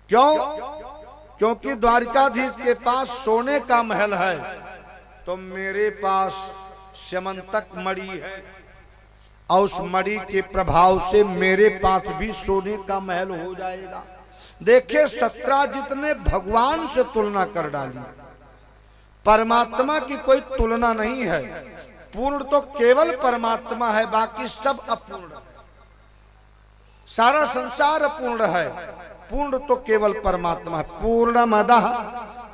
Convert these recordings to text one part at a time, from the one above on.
क्यों? क्योंकि द्वारिकाधीश के पास सोने का महल है, तो मेरे पास स्यमंतक मणि है, और उस मणि के प्रभाव से मेरे पास भी सोने का महल हो जाएगा। देखिए, सत्राजित ने भगवान से तुलना कर डाली। परमात्मा की कोई तुलना नहीं है। पूर्ण तो केवल परमात्मा है, बाकी सब अपूर्ण है। सारा संसार अपूर्ण है, पूर्ण तो केवल परमात्मा है। पूर्णमदः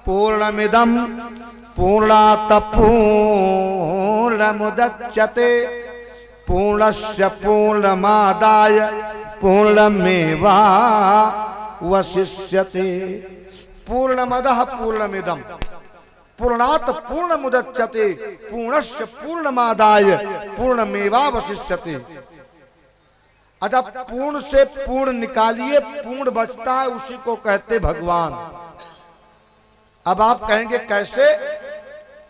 पूर्णमिदं पूर्णात् पूर्णमुदच्यते पूर्णस्य पूर्णमादाय पूर्णमेवावशिष्यते। पूर्णमदः पूर्णमिदं पूर्णात् पूर्णमुदच्यते पूर्णस्य पूर्णमादाय पूर्णमेवावशिष्यते। अतः पूर्ण से पूर्ण निकालिए, पूर्ण बचता है, उसी को कहते भगवान। अब आप कहेंगे कैसे?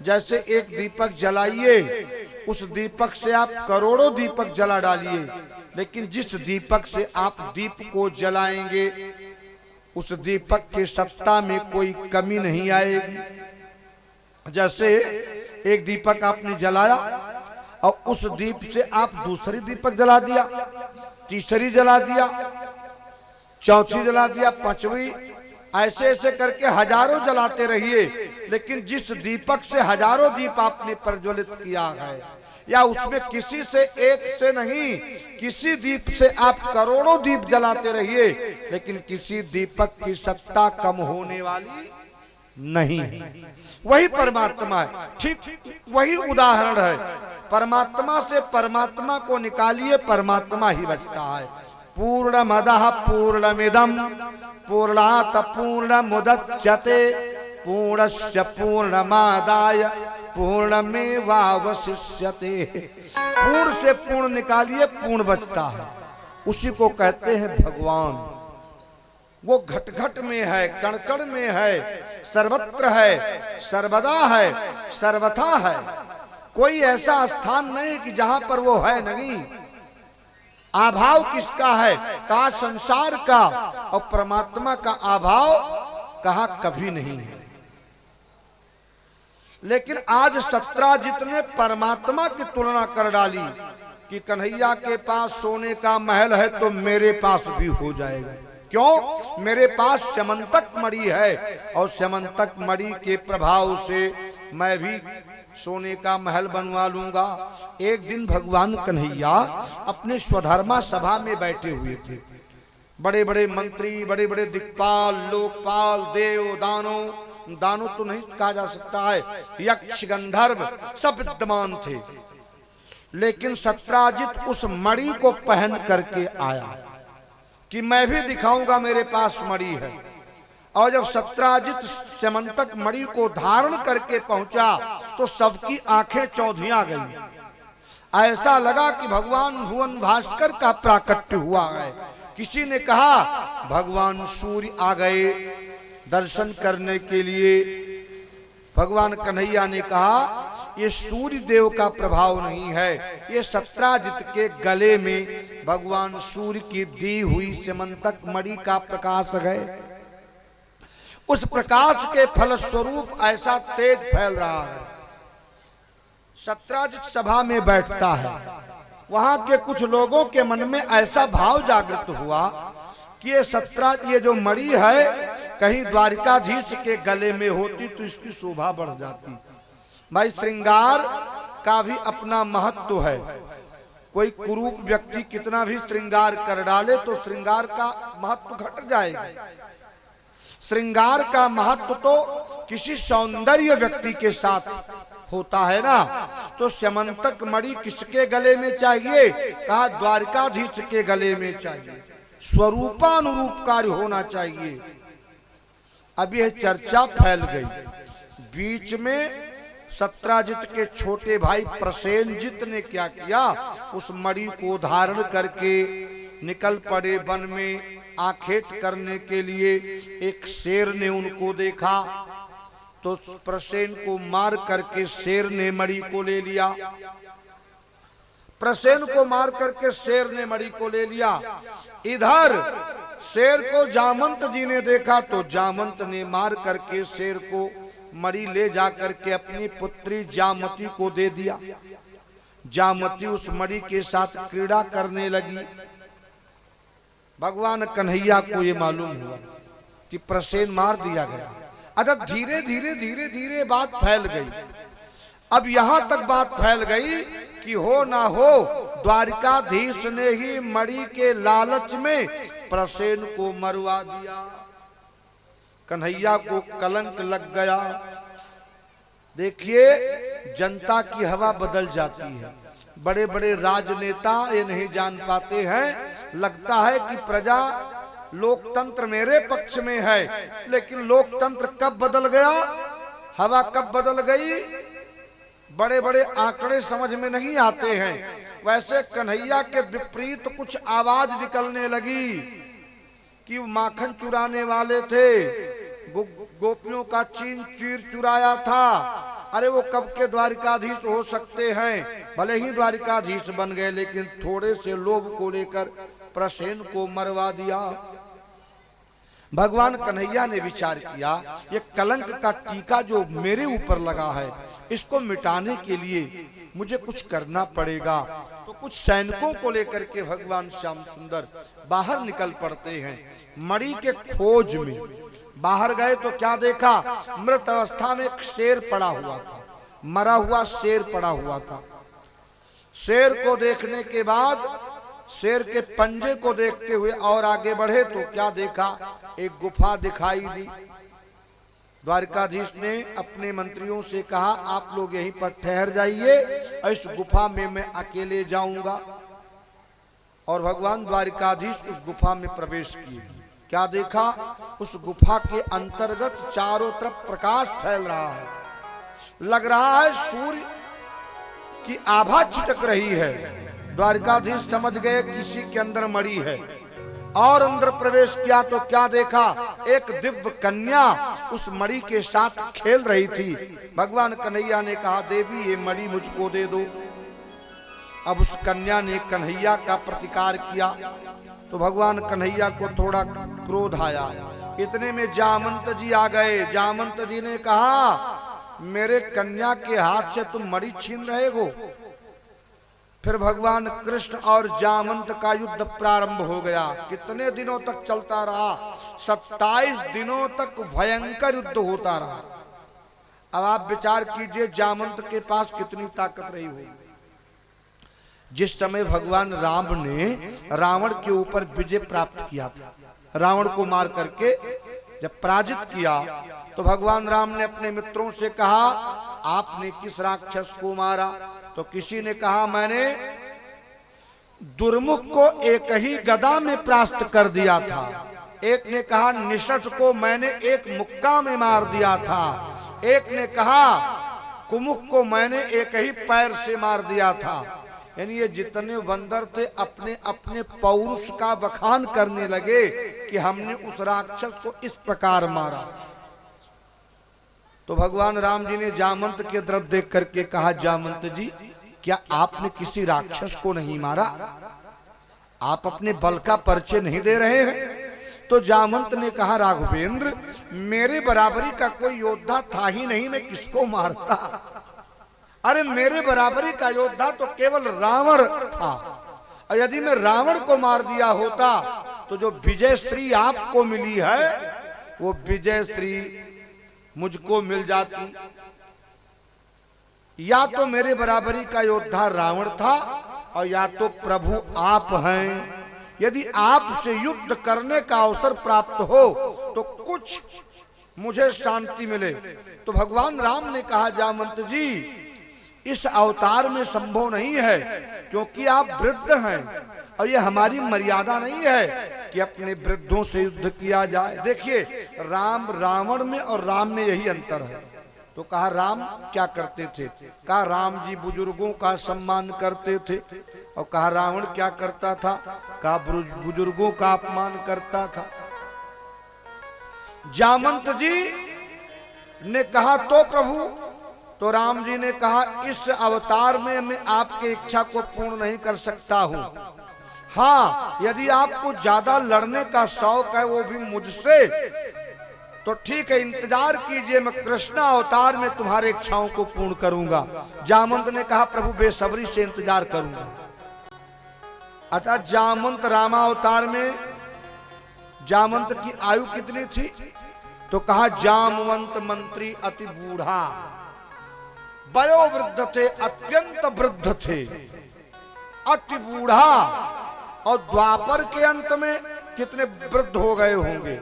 जैसे एक दीपक जलाइए, उस दीपक से आप करोड़ों दीपक जला डालिए, लेकिन जिस दीपक से आप दीप को जलाएंगे, उस दीपक की सत्ता में कोई कमी नहीं आएगी। जैसे एक दीपक आपने जलाया और उस दीप से आप दूसरी दीपक जला दिया, तीसरी जला दिया, चौथी जला दिया, पांचवी, ऐसे ऐसे करके हजारों जलाते रहिए, लेकिन जिस दीपक से हजारों दीप आपने प्रज्वलित किया है, या उसमें किसी से एक से नहीं, किसी दीप से आप करोड़ों दीप जलाते रहिए, लेकिन किसी दीपक की सत्ता कम होने वाली नहीं है। वही परमात्मा है। ठीक वही उदाहरण है। परमात्मा से परमात्मा को निकालिए, परमात्मा ही बचता है। पूर्णमदः पूर्णमिदं पूर्णात् पूर्णमुदच्यते पूर्णस्य पूर्णमादाय पूर्णमेवावशिष्यते। पूर्ण से पूर्ण निकालिए, पूर्ण बचता है। उसी को कहते हैं भगवान। वो घट घट में है, कण कण में है, सर्वत्र है, सर्वदा है, सर्वथा है। कोई ऐसा स्थान नहीं कि जहां पर वो है नहीं। अभाव किसका है? कहा संसार का, और परमात्मा का अभाव कहा कभी नहीं है। लेकिन आज सत्राजित ने परमात्मा की तुलना कर डाली कि कन्हैया के पास सोने का महल है तो मेरे पास भी हो जाएगा। क्यों? मेरे पास स्यमंतक मणि है, और स्यमंतक मणि के प्रभाव से मैं भी सोने का महल बनवा लूंगा। एक दिन भगवान कन्हैया अपने स्वधर्मा सभा में बैठे हुए थे। बड़े बड़े मंत्री, बड़े बड़े दिक्पाल, लोकपाल, देव, दानव तो नहीं कहा जा सकता है, यक्ष, गंधर्व सब विद्यमान थे। लेकिन सत्राजित उस मणि को पहन करके आया कि मैं भी दिखाऊंगा मेरे पास मणि है। और जब सत्राजित स्यमंतक मणि को धारण करके पहुंचा तो सबकी आंखें चौधियां गई। ऐसा लगा कि भगवान भुवन भास्कर का प्राकट्य हुआ है। किसी ने कहा भगवान सूर्य आ गए दर्शन करने के लिए। भगवान कन्हैया ने कहा ये सूर्य देव का प्रभाव नहीं है, ये सत्राजित के गले में भगवान सूर्य की दी हुई स्यमंतक मणि का प्रकाश है। उस प्रकाश के फलस्वरूप ऐसा तेज फैल रहा है। सत्राजित सभा में बैठता है। वहां के कुछ लोगों के मन में ऐसा भाव जागृत हुआ कि ये जो मणि है कहीं द्वारिकाधीश के गले में होती तो इसकी शोभा बढ़ जाती। भाई, श्रृंगार का भी अपना महत्व है। कोई कुरूप व्यक्ति कितना भी श्रृंगार कर डाले तो श्रृंगार का महत्व घट जाएगा। श्रृंगार का महत्व तो किसी सौंदर्य व्यक्ति के साथ होता है ना। तो स्यमंतक मणि किसके गले में चाहिए? कहा द्वारिकाधीश के गले में चाहिए। स्वरूपानुरूप कार्य होना चाहिए। अब यह चर्चा फैल गई। बीच में सत्राजित के छोटे भाई प्रसेनजित ने क्या किया? उस मणि को धारण करके निकल पड़े वन में आखेट करने के लिए। एक शेर ने उनको देखा तो प्रसेन को मार करके शेर ने मणि को ले लिया। प्रसेन को मार करके शेर ने मणि को ले लिया। इधर शेर को जामंत जी ने देखा तो जामंत ने मार करके शेर को मणि ले जा करके अपनी पुत्री जामती को दे दिया। जामती उस मणि के साथ क्रीड़ा करने लगी। भगवान कन्हैया को ये मालूम हुआ कि प्रसेन मार दिया गया। अच्छा, धीरे धीरे धीरे धीरे बात फैल गई। अब यहां तक बात फैल गई कि हो ना हो द्वारिकाधीश ने ही मणि के लालच में प्रसेन को मरवा दिया। कन्हैया को कलंक लग गया। देखिए, जनता की हवा बदल जाती है। बड़े बड़े राजनेता ये नहीं जान पाते हैं। लगता है कि प्रजा लोकतंत्र मेरे पक्ष में है, लेकिन लोकतंत्र कब बदल गया, हवा कब बदल गई, बड़े बड़े आंकड़े समझ में नहीं आते हैं। वैसे कन्हैया के विपरीत कुछ आवाज निकलने लगी कि माखन चुराने वाले थे, गोपियों का चीर चुराया था। अरे वो कब के द्वारिकाधीश हो सकते हैं, भले ही द्वारिकाधीश बन गए, लेकिन थोड़े से लोभ को लेकर प्रसेन को मरवा दिया। भगवान कन्हैया ने विचार किया, ये कलंक का टीका जो मेरे ऊपर लगा है, इसको मिटाने के लिए मुझे कुछ करना पड़ेगा। तो कुछ सैनिकों को लेकर के भगवान श्याम सुंदर बाहर निकल पड़ते हैं। मणि के खोज में बाहर गए तो क्या देखा, मृत अवस्था में एक शेर पड़ा हुआ था, मरा हुआ शेर पड़ा हुआ था। शेर को देखने के बाद शेर के पंजे को देखते हुए और आगे बढ़े तो क्या देखा, एक गुफा दिखाई दी। द्वारिकाधीश ने अपने मंत्रियों से कहा, आप लोग यहीं पर ठहर जाइए, इस गुफा में मैं अकेले जाऊंगा। और भगवान द्वारिकाधीश उस गुफा में प्रवेश किए। क्या देखा, उस गुफा के अंतर्गत चारों तरफ प्रकाश फैल रहा है। लग रहा है सूर्य की आभा छिटक रही है। द्वारिकाधीश समझ गए किसी के अंदर मणि है। और अंदर प्रवेश किया तो क्या देखा, एक दिव्य कन्या उस मणि के साथ खेल रही थी। भगवान कन्हैया ने कहा, देवी ये मणि मुझको दे दो। अब उस कन्या ने कन्हैया का प्रतिकार किया तो भगवान कन्हैया को थोड़ा क्रोध आया। इतने में जामंत जी आ गए। जामंत जी ने कहा, मेरे कन्या के हाथ से तुम मणि छीन रहे हो। फिर भगवान कृष्ण और जामंत का युद्ध प्रारंभ हो गया। कितने दिनों तक चलता रहा, 27 दिनों तक भयंकर युद्ध होता रहा। अब आप विचार कीजिए जामंत के पास कितनी ताकत रही होगी। जिस समय भगवान राम ने रावण के ऊपर विजय प्राप्त किया था, रावण को मार करके जब पराजित किया तो भगवान राम ने अपने मित्रों से कहा, आपने किस राक्षस को मारा? तो किसी ने कहा, मैंने दुर्मुख को एक ही गदा में परास्त कर दिया था। एक ने कहा, निषठ को मैंने एक मुक्का में मार दिया था। एक ने कहा, कुमुख को मैंने एक ही पैर से मार दिया था। यानी ये जितने बंदर थे अपने अपने पौरुष का बखान करने लगे कि हमने उस राक्षस को इस प्रकार मारा। तो भगवान राम जी ने जामंत के तरफ देख करके कहा, जामंत जी क्या आपने किसी राक्षस को नहीं मारा? आप अपने बल का परिचय नहीं दे रहे हैं। तो जामंत ने कहा, राघवेंद्र मेरे बराबरी का कोई योद्धा था ही नहीं, मैं किसको मारता? अरे मेरे बराबरी का योद्धा तो केवल रावण था। और यदि मैं रावण को मार दिया होता तो जो विजय श्री आपको मिली है वो विजय श्री मुझको मिल जाती। या तो मेरे बराबरी का योद्धा रावण था और या तो प्रभु आप हैं। यदि आपसे युद्ध करने का अवसर प्राप्त हो तो कुछ मुझे शांति मिले। तो भगवान राम ने कहा, जामंत जी इस अवतार में संभव नहीं है, क्योंकि आप वृद्ध हैं और ये हमारी मर्यादा नहीं है कि अपने वृद्धों से युद्ध किया जाए। देखिए राम रावण में और राम में यही अंतर है। तो कहा, राम क्या करते थे? कहा, राम जी बुजुर्गों का सम्मान करते थे। और कहा, रावण क्या करता था? कहा, बुजुर्गों का अपमान करता था। जामंत जी ने कहा, तो प्रभु? तो राम जी ने कहा, इस अवतार में मैं आपकी इच्छा को पूर्ण नहीं कर सकता हूं। हाँ, यदि आपको ज्यादा लड़ने का शौक है वो भी मुझसे, तो ठीक है, इंतजार कीजिए, मैं कृष्ण अवतार में तुम्हारे इच्छाओं को पूर्ण करूंगा। जामवंत ने कहा प्रभु बेसब्री से इंतजार करूंगा। अतः जामवंत रामावतार में जामवंत की आयु कितनी थी? तो कहा जामवंत मंत्री अति बूढ़ा, वयोवृद्ध थे, अत्यंत वृद्ध थे, अति बूढ़ा। और द्वापर के अंत में कितने वृद्ध हो गए होंगे,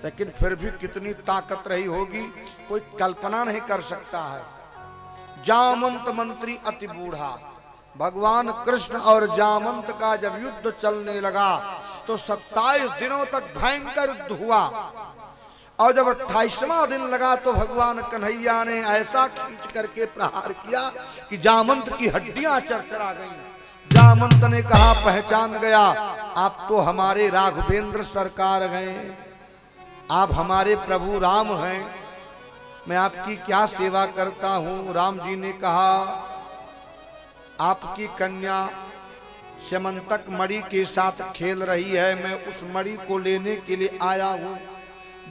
लेकिन फिर भी कितनी ताकत रही होगी कोई कल्पना नहीं कर सकता है। जामवंत मंत्री अति बूढ़ा। भगवान कृष्ण और जामवंत का जब युद्ध चलने लगा तो 27 दिनों तक भयंकर युद्ध हुआ, और जब 28वां दिन लगा तो भगवान कन्हैया ने ऐसा खींच करके प्रहार किया कि जामवंत की हड्डियां चरचरा गईं। जामवंत ने कहा पहचान गया, आप तो हमारे राघवेंद्र सरकार हैं, आप हमारे प्रभु राम हैं, मैं आपकी क्या सेवा करता हूं। राम जी ने कहा आपकी कन्या स्यमंतक मणि के साथ खेल रही है, मैं उस मणि को लेने के लिए आया हूं।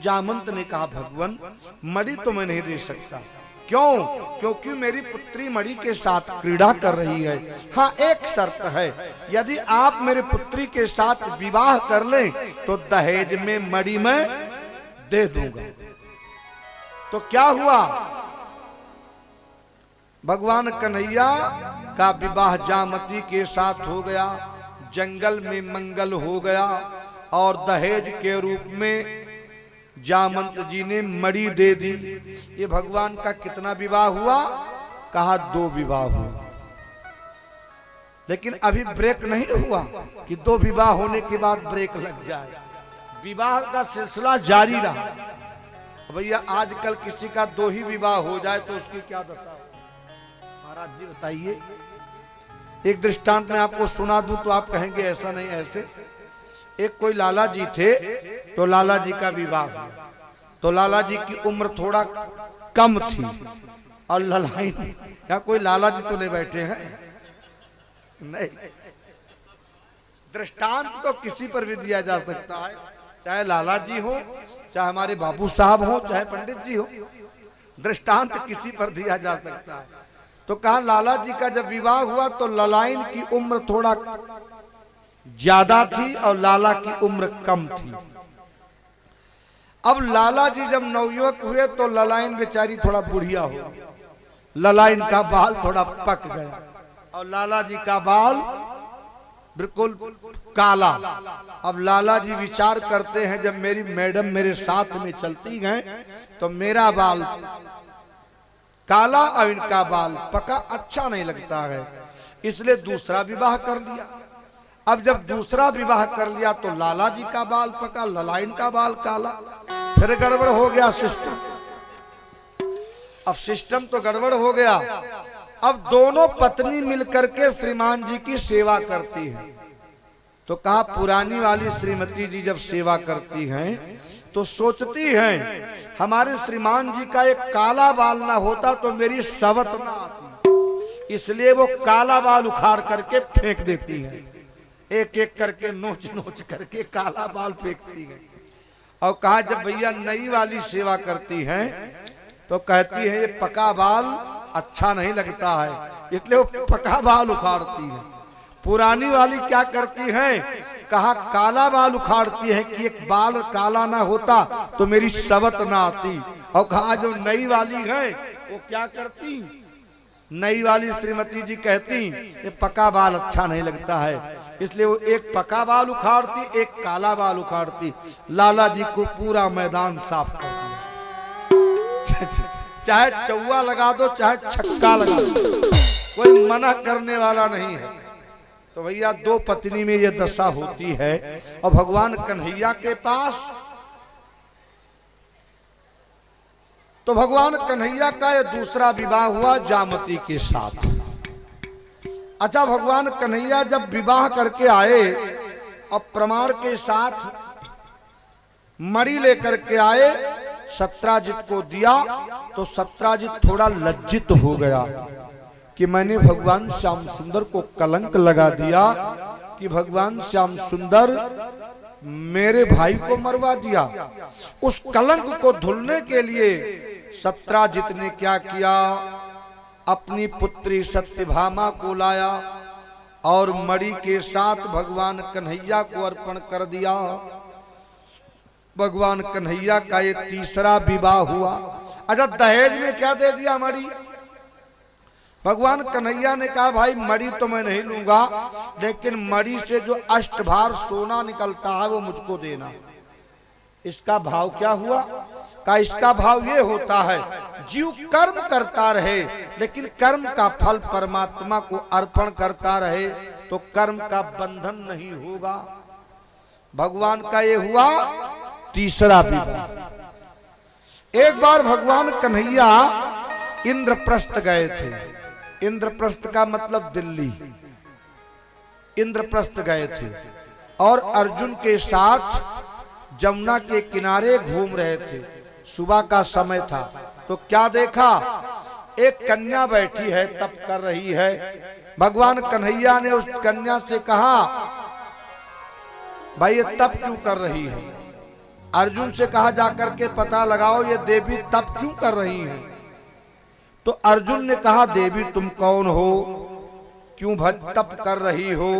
जामवंत ने कहा भगवान मणि तो मैं नहीं दे सकता। क्यों? क्योंकि मेरी पुत्री मणि के साथ क्रीड़ा कर रही है। हाँ, एक शर्त है, यदि आप मेरी पुत्री के साथ विवाह कर लें तो दहेज में मणि मैं दे दूंगा। तो क्या हुआ? भगवान कन्हैया का विवाह जामती के साथ हो गया, जंगल में मंगल हो गया, और दहेज के रूप में जामवंत जी ने मणि दे दी। ये भगवान का कितना विवाह हुआ? कहा 2 विवाह हुआ। लेकिन अभी ब्रेक नहीं हुआ कि 2 विवाह होने के बाद ब्रेक लग जाए, विवाह का सिलसिला जारी रहा। भैया आजकल किसी का 2 ही विवाह हो जाए तो उसकी क्या दशा? महाराज जी बताइए। एक दृष्टांत में आपको सुना दूं तो आप कहेंगे ऐसा नहीं ऐसे। एक कोई लाला जी थे, तो लाला जी का विवाह, तो लाला जी की उम्र थोड़ा कम थी, और ललाइन, या कोई लाला जी तो नहीं बैठे हैं, नहीं, दृष्टांत तो किसी पर भी दिया जा सकता है, चाहे लाला जी हो, चाहे हमारे बाबू साहब हो, चाहे पंडित जी हो, दृष्टांत किसी पर दिया जा सकता है। तो कहा लाला जी का जब विवाह हुआ तो ललाइन की उम्र थोड़ा ज्यादा थी और लाला की उम्र कम थी। अब लाला जी जब नवयुवक हुए तो ललाइन बेचारी थोड़ा बुढ़िया हो, ललाइन का बाल थोड़ा पक गया, और लाला जी का बाल बिल्कुल काला। अब लाला जी विचार करते हैं जब मेरी मैडम मेरे साथ में चलती हैं तो मेरा बाल काला और इनका बाल पका अच्छा नहीं लगता है, इसलिए दूसरा विवाह कर लिया। अब जब दूसरा विवाह कर लिया तो लाला जी का बाल पका, ललाइन का बाल काला, फिर गड़बड़ हो गया सिस्टम। अब सिस्टम तो गड़बड़ हो गया। अब दोनों पत्नी मिलकर के श्रीमान जी की सेवा करती हैं। तो कहा पुरानी वाली श्रीमती जी जब सेवा करती हैं तो सोचती हैं हमारे श्रीमान जी का एक काला बाल ना होता तो मेरी सवत ना आती, इसलिए वो काला बाल उखाड़ करके फेंक देती हैं, एक एक करके नोच नोच करके काला बाल फेंकती है। और कहा जब भैया नई वाली सेवा करती हैं तो कहती है ये पका बाल अच्छा नहीं लगता है, इसलिए वो पका बाल उखाड़ती है। पुरानी वाली क्या करती है? कहा काला बाल उखाड़ती है कि एक बाल काला ना होता तो मेरी सवत ना आती। और कहा जो नई वाली है वो क्या करती? नई वाली श्रीमती जी कहती ये पका बाल अच्छा नहीं लगता है, इसलिए वो एक पका बाल उखाड़ती, एक काला बाल उखाड़ती। लाला जी को पूरा मैदान साफ कर दिया, चाहे चौवा लगा दो चाहे छक्का लगा दो, कोई मना करने वाला नहीं है। तो भैया 2 पत्नी में ये दशा होती है। और भगवान कन्हैया के पास तो भगवान कन्हैया का ये दूसरा विवाह हुआ जामती के साथ। अच्छा, भगवान कन्हैया जब विवाह करके आए और प्रमाण के साथ मणि लेकर के आए, सत्राजित को दिया, तो सत्राजित थोड़ा लज्जित हो गया कि मैंने भगवान श्याम सुंदर को कलंक लगा दिया, कि भगवान श्याम सुंदर मेरे भाई को मरवा दिया। उस कलंक को धुलने के लिए सत्राजित ने क्या किया, अपनी पुत्री सत्यभामा को लाया और मणि के साथ भगवान कन्हैया को अर्पण कर दिया। भगवान कन्हैया का ये तीसरा विवाह हुआ। अच्छा, दहेज में क्या दे दिया? मणि। भगवान कन्हैया ने कहा भाई मणि तो मैं नहीं लूंगा, लेकिन मणि से जो अष्टभार सोना निकलता है वो मुझको देना। इसका भाव क्या हुआ? का इसका भाव ये होता है, जीव कर्म करता रहे लेकिन कर्म का फल परमात्मा को अर्पण करता रहे तो कर्म का बंधन नहीं होगा। भगवान का ये हुआ तीसरा विवाह। एक बार भगवान कन्हैया इंद्रप्रस्थ गए थे। इंद्रप्रस्थ का मतलब दिल्ली। इंद्रप्रस्थ गए थे और अर्जुन के साथ जमुना के किनारे घूम रहे थे। सुबह का समय था तो क्या देखा, एक कन्या बैठी है, तप कर रही है। भगवान कन्हैया ने उस कन्या से कहा भाई ये तप क्यों कर रही है? अर्जुन से कहा जाकर के पता लगाओ ये देवी तप क्यों कर रही हैं। तो अर्जुन ने कहा देवी तुम कौन हो, क्यों तप कर रही हो?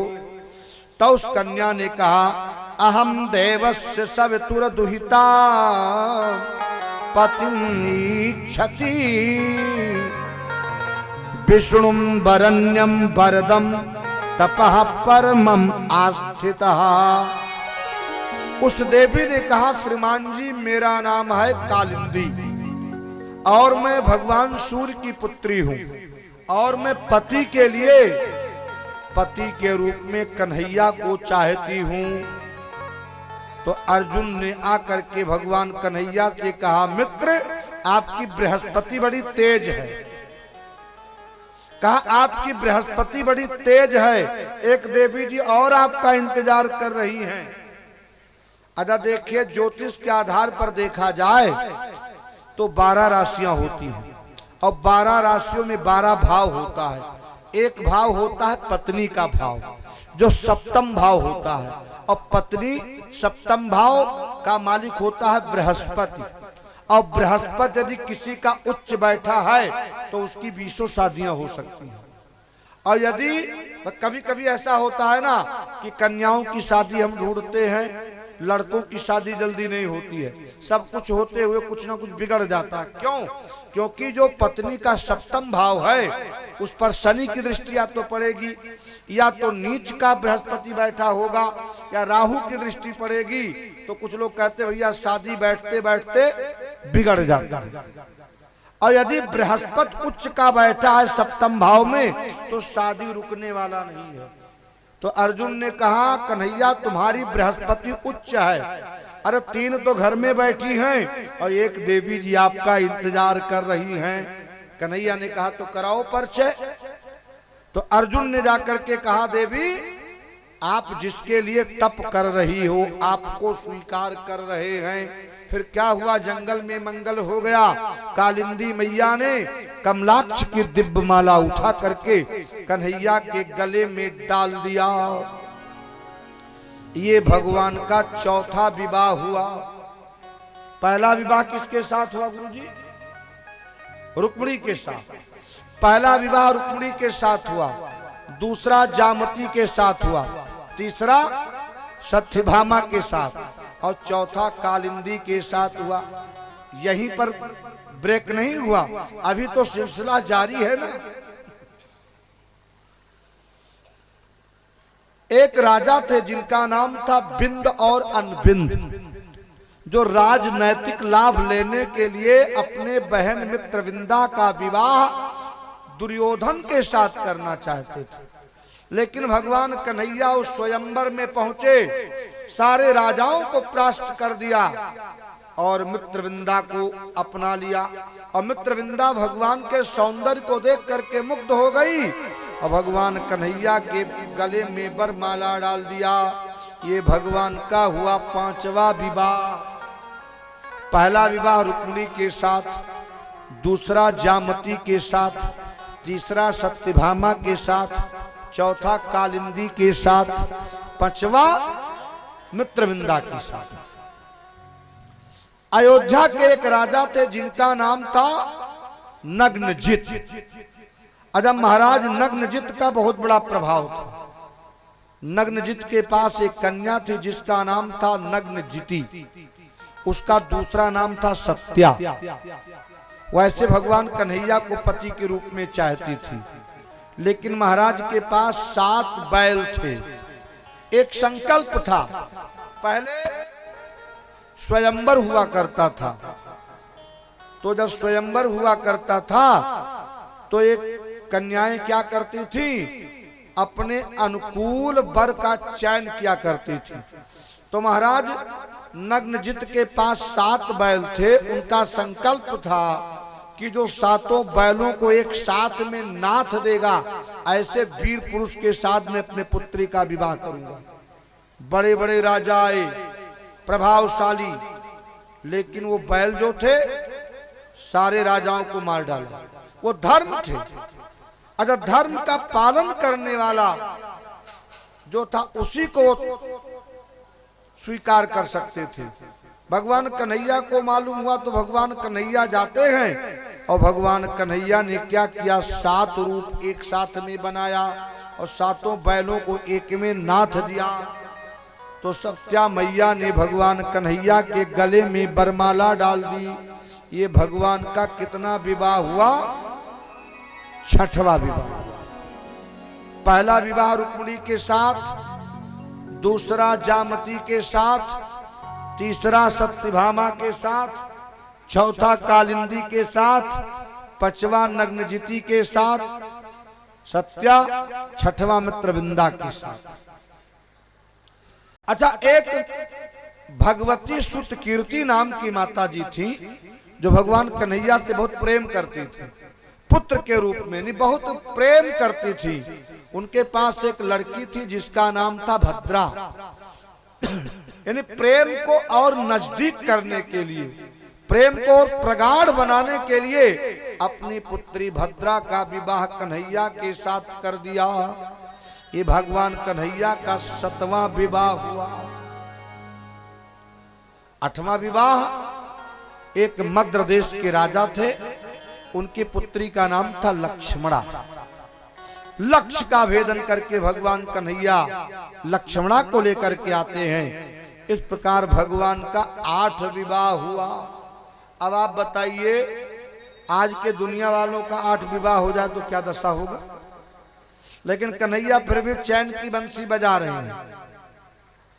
तो उस कन्या ने कहा अहम देवस्य सवितुर दुहिता पतिमीक्षति विष्णुम वरण्यम वरदम तपः परमम आस्थितः। उस देवी ने कहा श्रीमान जी मेरा नाम है कालिंदी और मैं भगवान सूर्य की पुत्री हूं और मैं पति के लिए पति के रूप में कन्हैया को चाहती हूं। तो अर्जुन ने आकर के भगवान कन्हैया से कहा मित्र आपकी बृहस्पति बड़ी तेज है। कहा आपकी बृहस्पति बड़ी तेज है, एक देवी जी और आपका इंतजार कर रही हैं। अच्छा देखिए, ज्योतिष के आधार पर देखा जाए तो 12 राशियां होती हैं और 12 राशियों में 12 भाव होता है। एक भाव होता है पत्नी का भाव जो सप्तम भाव होता है और पत्नी सप्तम भाव का मालिक होता है बृहस्पति। और बृहस्पति यदि किसी का उच्च बैठा है तो उसकी 20 शादियां हो सकती हैं। और यदि कभी कभी ऐसा होता है ना कि कन्याओं की शादी हम ढूंढते हैं, लड़कों की शादी जल्दी नहीं होती है, सब कुछ होते हुए कुछ ना कुछ बिगड़ जाता है। क्यों? क्योंकि जो पत्नी का सप्तम भाव है उस पर शनि की दृष्टि या तो पड़ेगी, या तो नीच का बृहस्पति बैठा होगा, या राहु की दृष्टि पड़ेगी। तो कुछ लोग कहते भैया शादी बैठते बैठते बिगड़ जाता है। और यदि बृहस्पति उच्च का बैठा है सप्तम भाव में तो शादी रुकने वाला नहीं है। तो अर्जुन ने कहा कन्हैया तुम्हारी बृहस्पति उच्च है, अरे 3 तो घर में बैठी हैं और एक देवी जी आपका इंतजार कर रही हैं। कन्हैया ने कहा तो कराओ परिचय। तो अर्जुन ने जाकर के कहा देवी आप जिसके लिए तप कर रही हो आपको स्वीकार कर रहे हैं। फिर क्या हुआ, जंगल में मंगल हो गया। कालिंदी मैया ने कमलाक्ष की दिव्य माला उठा करके कन्हैया के गले में डाल दिया। ये भगवान का चौथा विवाह हुआ। पहला विवाह किसके साथ हुआ गुरुजी? रुक्मिणी के साथ। पहला विवाह रुक्मिणी के साथ हुआ, दूसरा जामती के साथ हुआ, तीसरा सत्यभामा के साथ और चौथा कालिंदी के साथ हुआ। यहीं पर ब्रेक नहीं हुआ, अभी तो सिलसिला जारी है ना। एक राजा थे जिनका नाम था बिंद और अनबिंद, जो राजनैतिक लाभ लेने के लिए अपने बहन मित्रविंदा का विवाह दुर्योधन के साथ करना चाहते थे। लेकिन भगवान कन्हैया उस स्वयंवर में पहुंचे, सारे राजाओं को परास्त कर दिया और मित्रविंदा को अपना लिया। और मित्रविंदा भगवान के सौंदर्य को देख करके मुग्ध हो गई और भगवान कन्हैया के गले में वरमाला डाल दिया। ये भगवान का हुआ पांचवा विवाह। पहला विवाह रुक्मिणी के साथ, दूसरा जामती के साथ, तीसरा सत्यभामा के साथ, चौथा कालिंदी के साथ, पांचवा मित्रविंदा के साथ। अयोध्या के एक राजा थे जिनका नाम था नग्नजित। अजब महाराज नग्नजित का बहुत बड़ा प्रभाव था। नग्नजित के पास एक कन्या थी जिसका नाम था नग्नजिती, उसका दूसरा नाम था सत्या। वैसे भगवान कन्हैया को पति के रूप में चाहती थी, लेकिन महाराज के पास 7 बैल थे। एक संकल्प था, पहले स्वयंवर हुआ करता था, तो जब स्वयंवर हुआ करता था तो एक कन्याएं क्या करती थी, अपने अनुकूल वर का चयन किया करती थी। तो महाराज नग्नजित के पास 7 बैल थे। उनका संकल्प था कि जो 7 बैलों को एक साथ में नाथ देगा, ऐसे वीर पुरुष के साथ में अपने पुत्री का विवाह करूंगा। बड़े बड़े राजा आए, प्रभावशाली, लेकिन वो बैल जो थे सारे राजाओं को मार डाला। वो धर्म थे। अगर धर्म का पालन करने वाला जो था उसी को स्वीकार कर सकते थे। भगवान कन्हैया को मालूम हुआ तो भगवान कन्हैया जाते हैं, और भगवान कन्हैया ने क्या किया, 7 रूप एक साथ में बनाया और 7 बैलों को एक में नाथ दिया। तो सत्या मैया ने भगवान कन्हैया के गले में वरमाला डाल दी। ये भगवान का कितना विवाह हुआ, 6वां विवाह। पहला विवाह रुक्मिणी के साथ, दूसरा जामती के साथ, तीसरा सत्यभामा के साथ, चौथा कालिंदी के साथ, 5वां नग्नजिती के साथ सत्या, 6वां मित्रविंदा के साथ। अच्छा, एक भगवती सुत कीर्ति नाम की माता जी थी जो भगवान कन्हैया से बहुत प्रेम करती थी, पुत्र के रूप में नहीं, बहुत प्रेम करती थी। उनके पास एक लड़की थी जिसका नाम था भद्रा। यानी प्रेम को और नजदीक करने के लिए, प्रेम को और प्रगाढ़ बनाने के लिए अपनी पुत्री भद्रा का विवाह कन्हैया के साथ कर दिया। ये भगवान कन्हैया का 7वां विवाह हुआ। 8वां विवाह एक मद्र देश के राजा थे, उनकी पुत्री का नाम था लक्ष्मणा। लक्ष्य का भेदन करके भगवान कन्हैया लक्ष्मणा को लेकर के आते हैं। इस प्रकार भगवान का 8 विवाह हुआ। अब आप बताइए, आज के दुनिया वालों का 8 विवाह हो जाए तो क्या दशा होगा। लेकिन कन्हैया फिर भी चैन की बंसी बजा रहे हैं।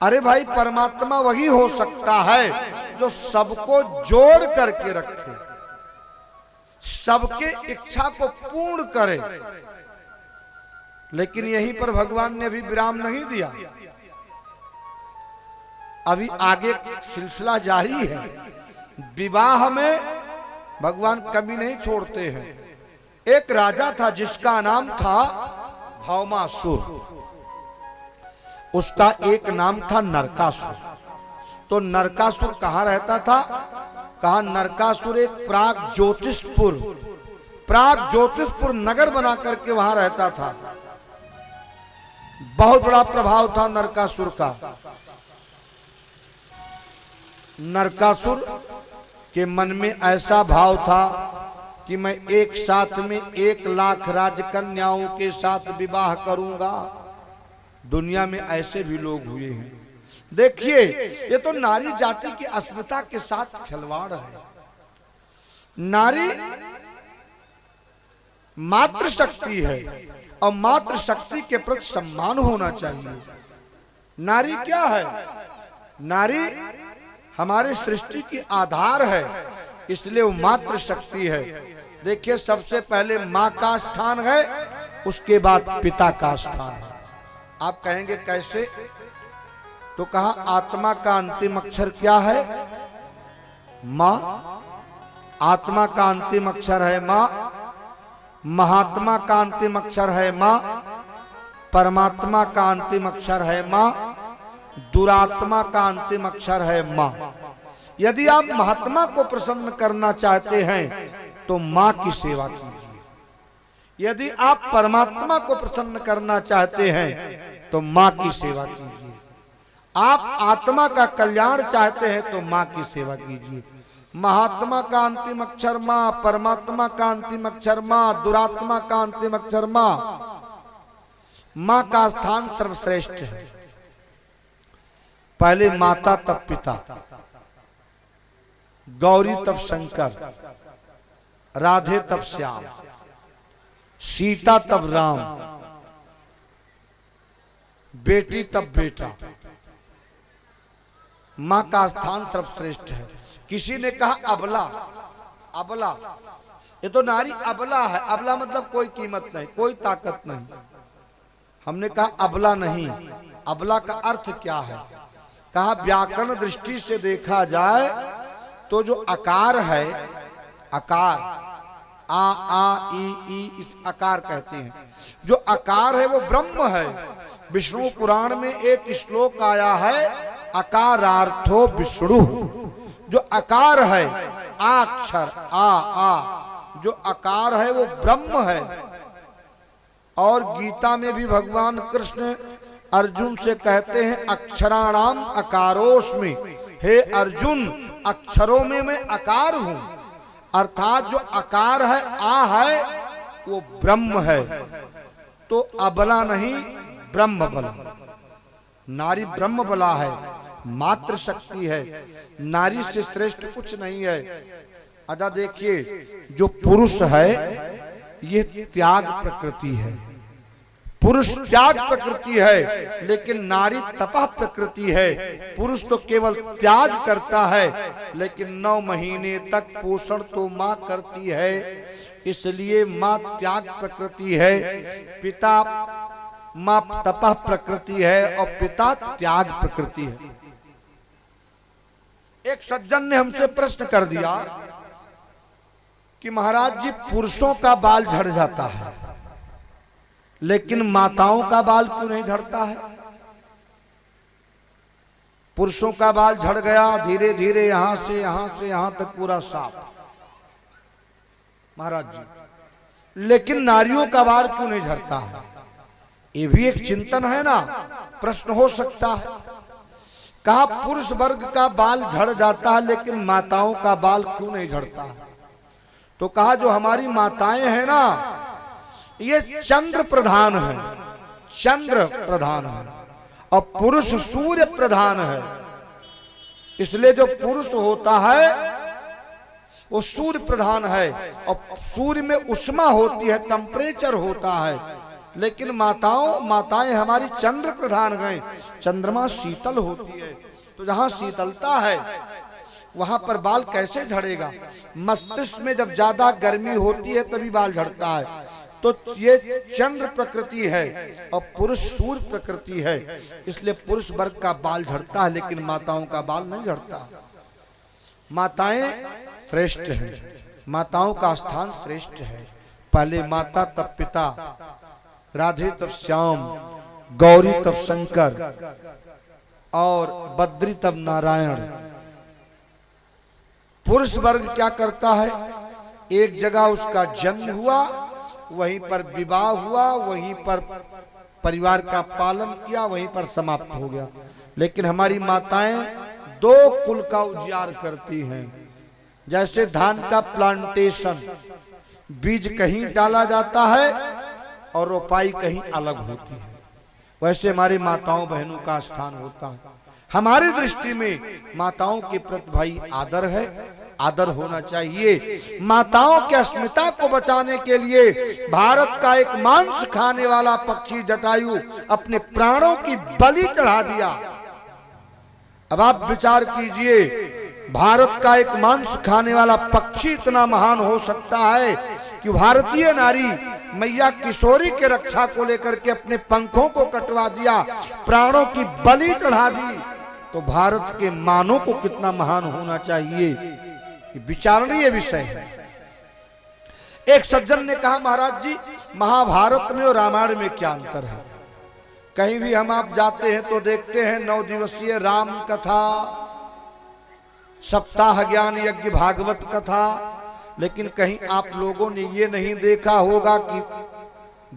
अरे भाई, परमात्मा वही हो सकता है जो सबको जोड़ करके रखे, सबके इच्छा को पूर्ण करे। लेकिन यहीं पर भगवान ने अभी विराम नहीं दिया, अभी आगे सिलसिला जारी है। विवाह में भगवान कमी नहीं छोड़ते हैं। एक राजा था जिसका नाम था भौमासुर, उसका एक नाम था नरकासुर। तो नरकासुर कहाँ रहता था, कहा नरकासुर एक प्राग ज्योतिषपुर नगर बना करके वहां रहता था। बहुत बड़ा प्रभाव था नरकासुर का। नरकासुर के मन में ऐसा भाव था कि मैं एक साथ में 1 लाख राजकन्याओं के साथ विवाह करूंगा। दुनिया में ऐसे भी लोग हुए हैं। देखिए, ये तो नारी जाति की अस्मिता के साथ खिलवाड़ है। नारी मातृशक्ति है और मातृशक्ति के प्रति सम्मान होना चाहिए। नारी क्या है, नारी हमारे सृष्टि की आधार है, इसलिए वो मातृशक्ति है। देखिए, सबसे पहले माँ का स्थान है, उसके बाद पिता का स्थान है। आप कहेंगे कैसे, तो कहा आत्मा का अंतिम अक्षर क्या है, माँ। आत्मा का अंतिम अक्षर है माँ, महात्मा का अंतिम अक्षर है माँ, परमात्मा का अंतिम अक्षर है माँ, दुरात्मा का अंतिम अक्षर है माँ। यदि आप महात्मा को प्रसन्न करना चाहते हैं तो माँ की सेवा कीजिए। यदि आप परमात्मा को प्रसन्न करना चाहते हैं तो माँ की सेवा कीजिए। आप आत्मा का कल्याण चाहते हैं तो माँ की सेवा कीजिए। महात्मा का अंतिम अक्षर माँ, परमात्मा का अंतिम अक्षर माँ, दुरात्मा का अंतिम अक्षर माँ। माँ का स्थान सर्वश्रेष्ठ है। पहले माता तब पिता, गौरी तब शंकर, राधे तब श्याम, सीता तब राम, बेटी तब बेटा। मां का स्थान सर्वश्रेष्ठ है। किसी ने कहा अबला, अबला ये तो नारी अबला है। अबला मतलब कोई कीमत नहीं, कोई ताकत नहीं। हमने कहा अबला नहीं, अबला का अर्थ क्या है? कहा व्याकरण दृष्टि से देखा जाए तो जो आकार है, आकार आ ई इस आकार कहते हैं। जो आकार है वो ब्रह्म है। विष्णु पुराण में एक श्लोक आया है, अकारार्थो विष्णु। जो आकार है, अक्षर आ जो आकार है वो ब्रह्म है। और गीता में भी भगवान कृष्ण अर्जुन से कहते हैं अक्षराणाम अकारोस्मि, हे अर्जुन अक्षरों में मैं आकार हूं। अर्थात जो आकार है, आ है, वो ब्रह्म है। तो अबला नहीं, ब्रह्म बला। नारी ब्रह्म बला है, मात्र शक्ति है। नारी से श्रेष्ठ कुछ नहीं है। अच्छा देखिए, जो पुरुष है ये त्याग प्रकृति है। पुरुष त्याग प्रकृति है, लेकिन नारी तपह प्रकृति है। पुरुष तो केवल त्याग करता है, लेकिन 9 महीने तक पोषण तो माँ करती है। इसलिए माँ त्याग प्रकृति है, पिता माँ तपह प्रकृति है और पिता त्याग प्रकृति है। एक सज्जन ने हमसे प्रश्न कर दिया कि महाराज जी पुरुषों का बाल झड़ जाता है, लेकिन माताओं का बाल क्यों नहीं झड़ता है? पुरुषों का बाल झड़ गया धीरे धीरे, यहां से यहां तक पूरा साफ महाराज जी, लेकिन नारियों का बाल क्यों नहीं झड़ता है? ये भी एक चिंतन है ना, प्रश्न हो सकता है। कहा पुरुष वर्ग का बाल झड़ जाता है, लेकिन माताओं का बाल क्यों नहीं झड़ता है? तो कहा जो हमारी माताएं हैं ना, ये चंद्र प्रधान है, चंद्र प्रधान है, और पुरुष सूर्य प्रधान है। इसलिए जो पुरुष होता है वो सूर्य प्रधान है, और सूर्य में उष्मा होती है, टेम्परेचर होता है। लेकिन माताएं हमारी चंद्र प्रधान हैं। चंद्रमा शीतल होती है, तो जहां शीतलता है वहां पर बाल कैसे झड़ेगा? मस्तिष्क में जब ज्यादा गर्मी होती है तभी बाल झड़ता है। तो ये चंद्र प्रकृति है और पुरुष सूर्य प्रकृति है। इसलिए पुरुष वर्ग का बाल झड़ता है, लेकिन माताओं का बाल नहीं झड़ता। माताएं श्रेष्ठ हैं, माताओं का स्थान श्रेष्ठ है। पहले माता तब पिता, राधे तब श्याम, गौरी तब शंकर, और बद्री तब नारायण। पुरुष वर्ग क्या करता है? एक जगह उसका जन्म हुआ, वहीं पर विवाह हुआ, वहीं पर परिवार का पालन किया, वहीं पर समाप्त हो गया। लेकिन हमारी माताएं 2 कुल का उजियार करती हैं। जैसे धान का प्लांटेशन, बीज कहीं डाला जाता है और रोपाई कहीं अलग होती है, वैसे हमारी माताओं बहनों का स्थान होता है। हमारी दृष्टि में माताओं के प्रति भाई आदर है, आदर होना चाहिए। माताओं की अस्मिता को बचाने के लिए भारत का एक मांस खाने वाला पक्षी जटायु अपने प्राणों की बलि चढ़ा दिया। अब आप विचार कीजिए, भारत का एक मांस खाने वाला पक्षी इतना महान हो सकता है कि भारतीय नारी मैया किशोरी के रक्षा को लेकर के अपने पंखों को कटवा दिया, प्राणों की बलि चढ़ा दी। तो भारत के मानव को कितना महान होना चाहिए, विचारणीय विषय है। एक सज्जन ने कहा महाराज जी महाभारत में और रामायण में क्या अंतर है? कहीं भी हम आप जाते हैं तो देखते हैं 9 दिवसीय राम कथा, सप्ताह ज्ञान यज्ञ भागवत कथा, लेकिन कहीं आप लोगों ने ये नहीं देखा होगा कि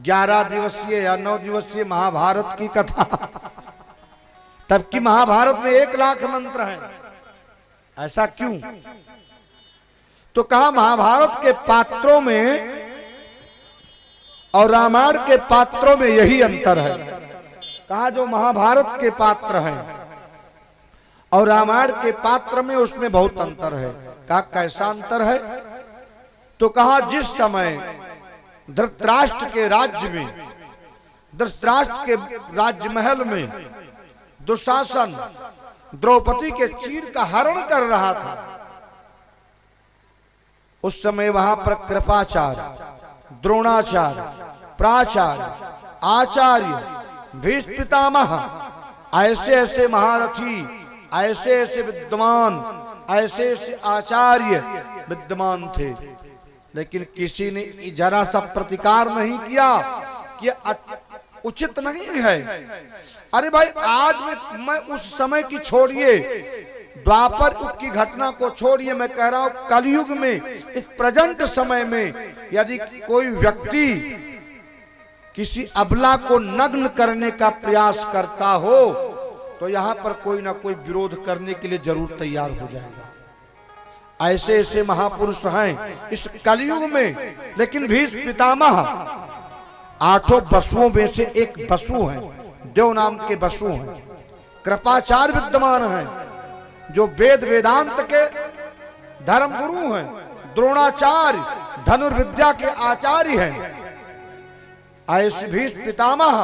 11 दिवसीय या 9 दिवसीय महाभारत की कथा, तब की महाभारत में 1 लाख मंत्र हैं। ऐसा क्यों? तो कहा महाभारत के पात्रों में और रामायण के पात्रों में यही अंतर है। कहा जो महाभारत के पात्र हैं और रामायण के पात्र में उसमें बहुत अंतर है। कहा कैसा अंतर है? तो कहा जिस समय धृतराष्ट्र के राज्य में, धृतराष्ट्र के राजमहल में दुशासन द्रौपदी के चीर का हरण कर रहा था, उस समय वहां पर कृपाचार्य, द्रोणाचार्य, प्राचार्य, आचार्य, भीष्म पितामह, ऐसे ऐसे महारथी, ऐसे ऐसे विद्वान, ऐसे ऐसे आचार्य विद्वान थे, लेकिन किसी ने जरा सा प्रतिकार नहीं किया कि उचित नहीं है। अरे भाई आज मैं उस समय की छोड़िए, द्वापर युग की घटना को छोड़िए, मैं कह रहा हूं कलयुग में, इस प्रेजेंट समय में यदि कोई व्यक्ति किसी अबला को नग्न करने का प्रयास करता हो तो यहां पर कोई ना कोई विरोध करने के लिए जरूर तैयार हो जाएगा। ऐसे ऐसे महापुरुष हैं इस कलयुग में। लेकिन भीष्म पितामह 8 बसुओं में से एक बसु हैं, देव नाम के बसु हैं। कृपाचार्य विद्यमान हैं जो वेद वेदांत के धर्म गुरु हैं। द्रोणाचार्य धनुर्विद्या के आचार्य हैं। ऐसे भीष्म पितामह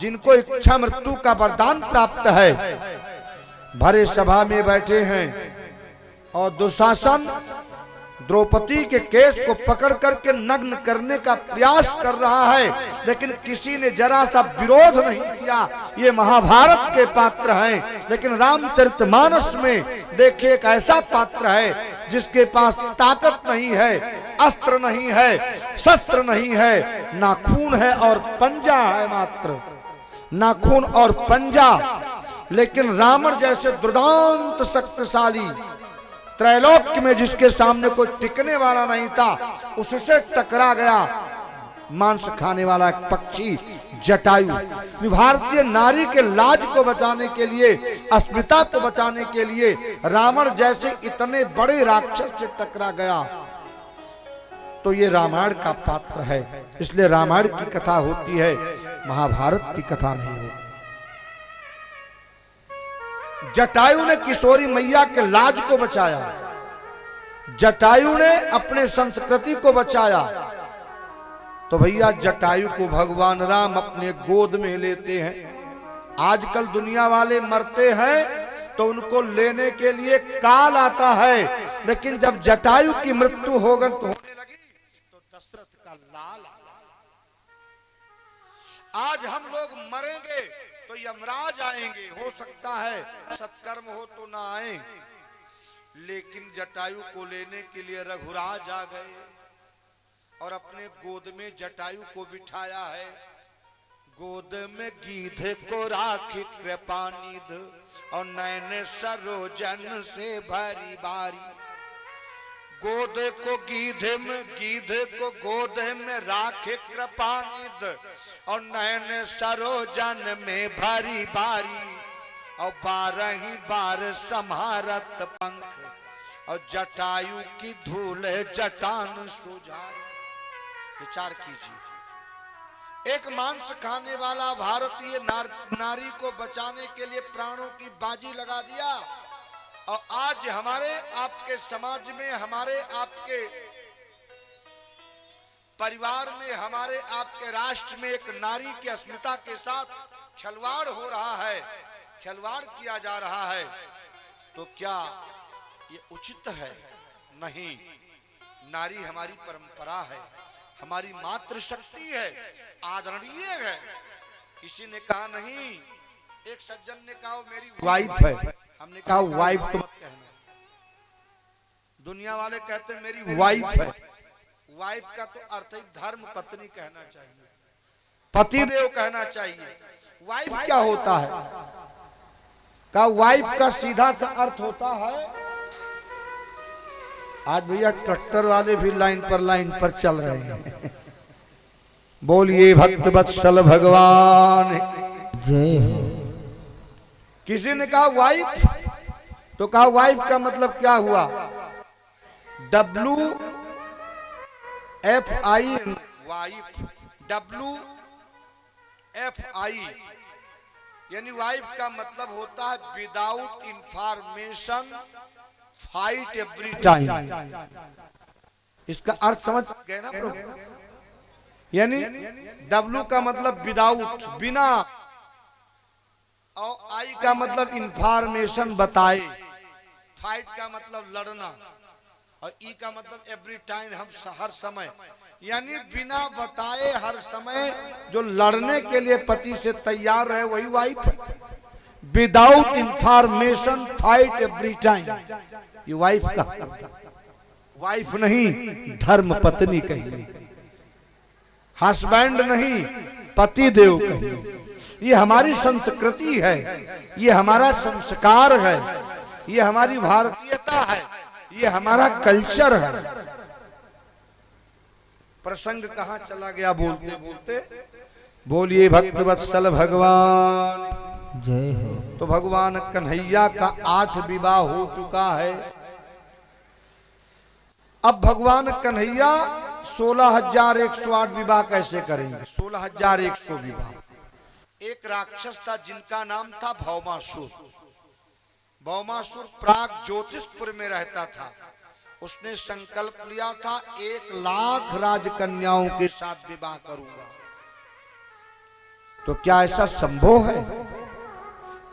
जिनको इच्छा मृत्यु का वरदान प्राप्त है, भरे सभा में बैठे हैं और दुशासन द्रौपदी के केस को पकड़ करके नग्न करने का प्रयास कर रहा है, लेकिन किसी ने जरा सा विरोध नहीं किया। ये महाभारत के पात्र हैं। लेकिन रामचरितमानस में देखिए एक ऐसा पात्र है जिसके पास ताकत नहीं है, अस्त्र नहीं है, शस्त्र नहीं है, नाखून है और पंजा है, मात्र नाखून और पंजा। लेकिन रावण जैसे दुर्दांत शक्तिशाली, त्रैलोक्य में जिसके सामने कोई टिकने वाला नहीं था, उससे टकरा गया मांस खाने वाला एक पक्षी जटायु। भारतीय नारी के लाज को बचाने के लिए, अस्मिता को बचाने के लिए रावण जैसे इतने बड़े राक्षस से टकरा गया। तो ये रामायण का पात्र है, इसलिए रामायण की कथा होती है, महाभारत की कथा नहीं होती। जटायु ने किशोरी मैया के लाज को बचाया, जटायु ने अपने संस्कृति को बचाया। तो भैया जटायु को भगवान राम अपने गोद में लेते हैं। आजकल दुनिया वाले मरते हैं तो उनको लेने के लिए काल आता है, लेकिन जब जटायु की मृत्यु होने लगी तो दशरथ का लाल। आज हम लोग मरेंगे तो यमराज आएंगे, हो सकता है सत्कर्म हो तो ना आए, लेकिन जटायु को लेने के लिए रघुराज आ गए और अपने गोद में जटायु को बिठाया है। गोद में गीध को राखी कृपानिध और नैन सरोजन से भरी बारी। गोद को गीध को गोद में राखे कृपानिध और नैन सरोजन में भरी बारी। और 12 बार समारत पंख और जटायु की धूल जटान सुजारी। विचार कीजिए, एक मांस खाने वाला भारतीय नारी को बचाने के लिए प्राणों की बाजी लगा दिया, और आज हमारे आपके समाज में, हमारे आपके परिवार में, हमारे आपके राष्ट्र में एक नारी की अस्मिता के साथ छलवाड़ हो रहा है, खिलवाड़ किया जा रहा है। तो क्या ये उचित है? नहीं। नारी हमारी परंपरा है, हमारी मातृशक्ति है, आदरणीय है। किसी ने कहा नहीं, एक सज्जन ने कहा मेरी वाइफ है, हमने कहा वाइफ तो मत कहना। दुनिया वाले कहते मेरी वाइफ है। वाइफ का तो अर्थ ही धर्म पत्नी कहना चाहिए, पतिदेव कहना चाहिए। वाइफ क्या होता है? कहा वाइफ का सीधा सा अर्थ होता है आज भैया ट्रैक्टर वाले भी लाइन पर चल रहे हैं। बोलिए भक्त वत्सल भगवान जय हो। किसी ने कहा वाइफ, तो कहा वाइफ का मतलब क्या हुआ? WFI वाइफ, WFI यानी वाइफ का मतलब होता है without information fight every time. इसका अर्थ समझ गए ना प्रभु? यानी W का मतलब विदाउट, बिना, और आई का मतलब इंफॉर्मेशन बताए, फाइट का मतलब लड़ना, और ई का मतलब एवरी टाइम, हम हर समय, यानी बिना बताए हर समय जो लड़ने के लिए पति से तैयार रहे वही वाइफ है। Without information fight every time, ये वाइफ का अर्थ। वाइफ नहीं, धर्म पत्नी कहिए, हस्बैंड नहीं, पति देव कहिए। ये हमारी संस्कृति है, ये हमारा संस्कार है, ये हमारी भारतीयता है, ये हमारा कल्चर है। प्रसंग कहाँ चला गया बोलते बोलते? बोलिए भक्त वत्सल भगवान जय हो। तो भगवान कन्हैया का 8 विवाह हो चुका है। अब भगवान कन्हैया 16,108 विवाह कैसे करेंगे? 16,100 विवाह। एक राक्षस था जिनका नाम था भौमासुर। भौमासुर प्राग ज्योतिषपुर में रहता था। उसने संकल्प लिया था 1,00,000 राजकन्याओं के साथ विवाह करूंगा। तो क्या ऐसा संभव है?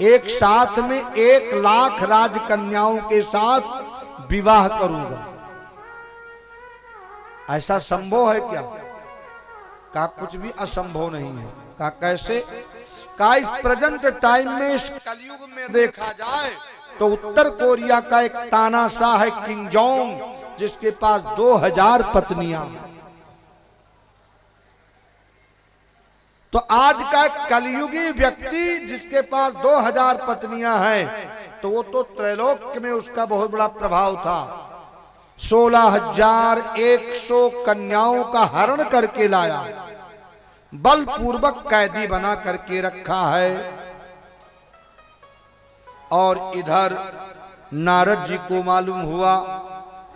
एक साथ में 1,00,000 राजकन्याओं के साथ विवाह करूंगा, ऐसा संभव है क्या? का कुछ भी असंभव नहीं है। का कैसे? का इस प्रेजेंट टाइम में, इस कलयुग में देखा जाए तो उत्तर कोरिया का एक तानाशाह है किंग जोंग, जिसके पास 2000 पत्नियां हैं। तो आज का कलयुगी व्यक्ति जिसके पास 2000 पत्नियां हैं, तो वो तो त्रैलोक्य में उसका बहुत बड़ा प्रभाव था। 16,100 कन्याओं का हरण करके लाया, बलपूर्वक कैदी बना करके रखा है। और इधर नारद जी को मालूम हुआ,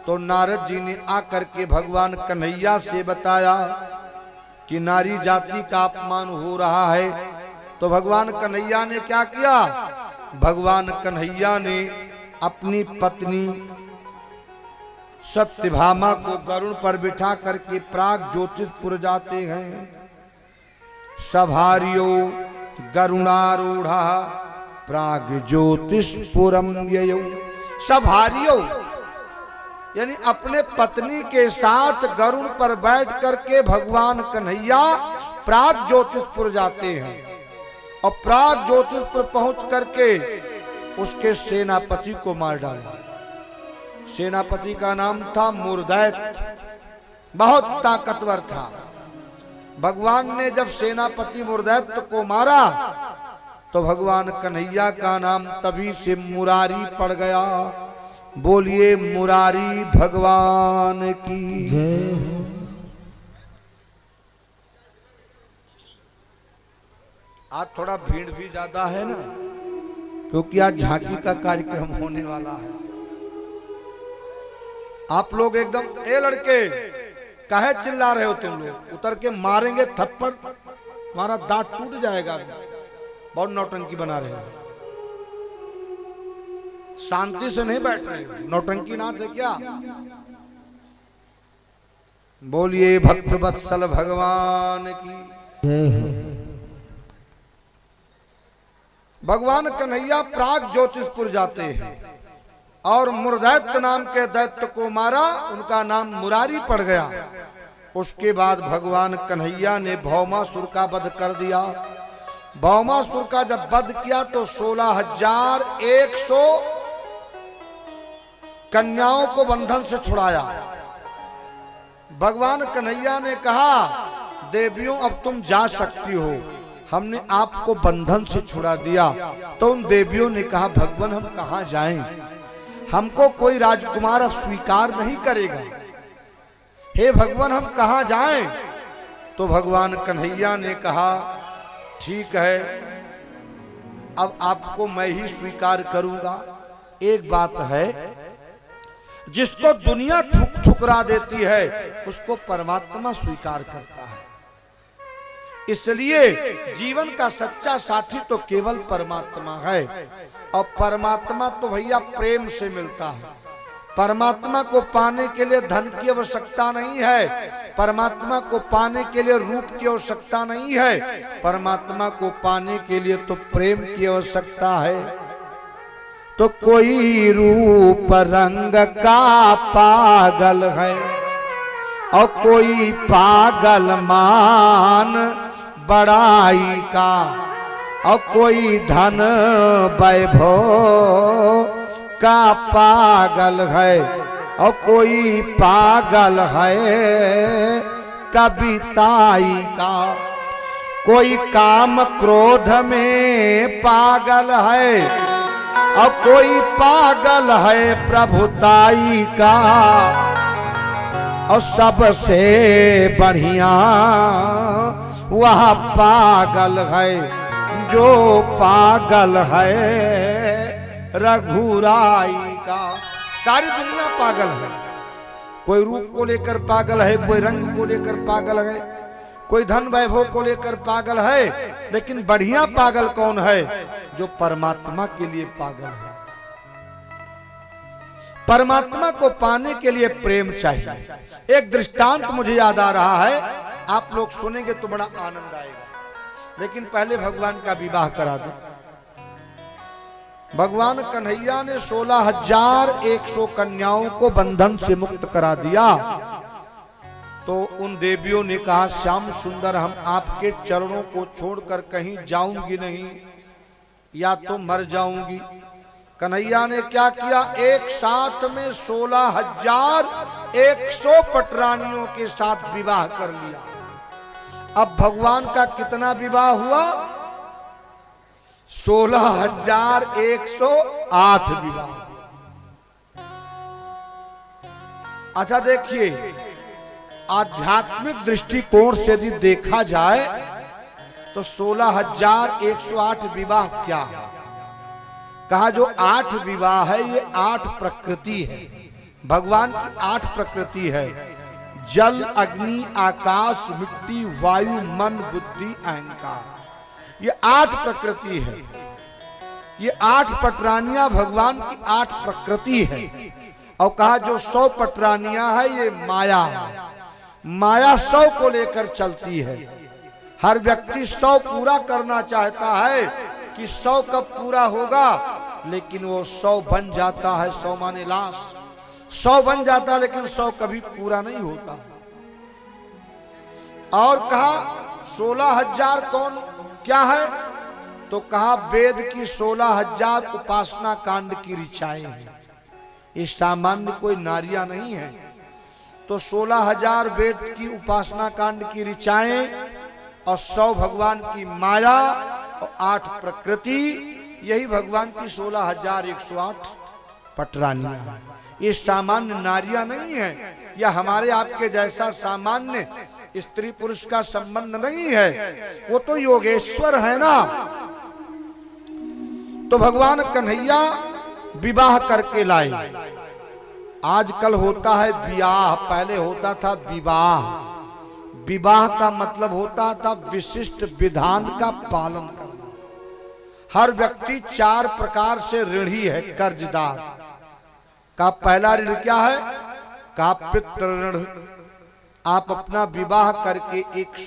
तो नारद जी ने आकर के भगवान कन्हैया से बताया कि नारी जाति का अपमान हो रहा है। तो भगवान कन्हैया ने क्या किया? भगवान कन्हैया ने अपनी पत्नी सत्यभामा को गरुड़ पर बिठा करके प्राग ज्योतिषपुर जाते हैं। सभारियो गरुणारूढ़ा प्राग ज्योतिषपुरम ययौ। सभारियो यानी अपने पत्नी के साथ गरुड़ पर बैठ करके भगवान कन्हैया प्राग ज्योतिषपुर जाते हैं। और प्राग ज्योतिषपुर पहुंच करके उसके सेनापति को मार डाला। सेनापति का नाम था मुरदैत, बहुत ताकतवर था। भगवान ने जब सेनापति मुरदैत को मारा तो भगवान कन्हैया का नाम तभी से मुरारी पड़ गया। बोलिए मुरारी भगवान की जय। आज थोड़ा भीड़ भी ज्यादा है ना, क्योंकि आज झांकी का कार्यक्रम होने वाला है। आप लोग एकदम, ए लड़के काहे चिल्ला रहे हो तुम लोग? उतर के मारेंगे थप्पड़, तुम्हारा दांत टूट जाएगा। बहुत नौटंकी बना रहे हो, शांति से नहीं बैठ रहे हो, नौटंकी नाच है क्या? बोलिए भक्त वत्सल भगवान की जय हो। भगवान कन्हैया प्राग ज्योतिषपुर जाते हैं और मुरदैत्य नाम के दैत्य को मारा, उनका नाम मुरारी पड़ गया। उसके बाद भगवान कन्हैया ने भौमासुर का वध कर दिया। भौमासुर का जब वध किया तो 16,100 कन्याओं को बंधन से छुड़ाया। भगवान कन्हैया ने कहा, देवियों अब तुम जा सकती हो, हमने आपको बंधन से छुड़ा दिया। तो उन देवियों ने कहा, भगवान हम कहाँ जाएं? हमको कोई राजकुमार अब स्वीकार नहीं करेगा। हे भगवान हम कहां जाएं? तो भगवान कन्हैया ने कहा ठीक है, अब आपको मैं ही स्वीकार करूंगा। एक बात है, जिसको दुनिया ठुकरा देती है उसको परमात्मा स्वीकार करता है। इसलिए जीवन का सच्चा साथी तो केवल परमात्मा है, और परमात्मा तो भैया प्रेम से मिलता है। परमात्मा को पाने के लिए धन की आवश्यकता नहीं है, परमात्मा को पाने के लिए रूप की आवश्यकता नहीं है, परमात्मा को पाने के लिए तो प्रेम की आवश्यकता है। तो कोई रूप रंग का पागल है और कोई पागल मान बड़ाई का, और कोई धन वैभव का पागल है, और कोई पागल है कविताई का, कोई काम क्रोध में पागल है, और कोई पागल है प्रभुताई का, और सबसे बढ़िया वह पागल है जो पागल है रघुराई का। सारी दुनिया पागल है, कोई रूप को लेकर पागल है, कोई रंग को लेकर पागल है, कोई धन वैभव को लेकर पागल है, लेकिन बढ़िया पागल कौन है? जो परमात्मा के लिए पागल है। परमात्मा को पाने के लिए प्रेम चाहिए। एक दृष्टांत मुझे याद आ रहा है, आप लोग सुनेंगे तो बड़ा आनंद आएगा, लेकिन पहले भगवान का विवाह करा दो। भगवान कन्हैया ने 16,100 कन्याओं को बंधन से मुक्त करा दिया। तो उन देवियों ने कहा श्याम सुंदर हम आपके चरणों को छोड़कर कहीं जाऊंगी नहीं, या तो मर जाऊंगी। कन्हैया ने क्या किया, एक साथ में 16,100 पटरानियों के साथ विवाह कर लिया। अब भगवान का कितना विवाह हुआ? 16,108 विवाह। अच्छा देखिए, आध्यात्मिक दृष्टिकोण से यदि देखा जाए तो 16,108 विवाह क्या है? कहा जो 8 विवाह है ये 8 प्रकृति है। भगवान की 8 प्रकृति है, जल अग्नि आकाश मिट्टी वायु मन बुद्धि अहंकार, ये 8 प्रकृति है। ये 8 पटरानियां भगवान की 8 प्रकृति है। और कहा जो 100 पटरानियां है ये माया है। माया 100 को लेकर चलती है। हर व्यक्ति 100 पूरा करना चाहता है कि 100 कब पूरा होगा, लेकिन वो 100 बन जाता है। 100 माने लाश, 100 बन जाता है लेकिन 100 कभी पूरा नहीं होता। और कहा 16,000 कौन क्या है? तो कहा वेद की 16,000 उपासना कांड की ऋचाएं हैं। ये सामान्य कोई नारियां नहीं है। तो 16,000 वेद की उपासना कांड की ऋचाएं और 100 भगवान की माया और 8 प्रकृति, यही भगवान की 16,108 पटरानियां। ये सामान्य नारियां नहीं है, या हमारे आपके जैसा सामान्य स्त्री पुरुष का संबंध नहीं है, वो तो योगेश्वर है ना। तो भगवान कन्हैया विवाह करके लाए। आजकल होता है ब्याह, पहले होता था विवाह। विवाह का मतलब होता था विशिष्ट विधान का पालन करना। हर व्यक्ति 4 प्रकार से ऋणी है, कर्जदार। का पहला ऋण क्या है? का पितृ ऋण। आप अपना विवाह करके एक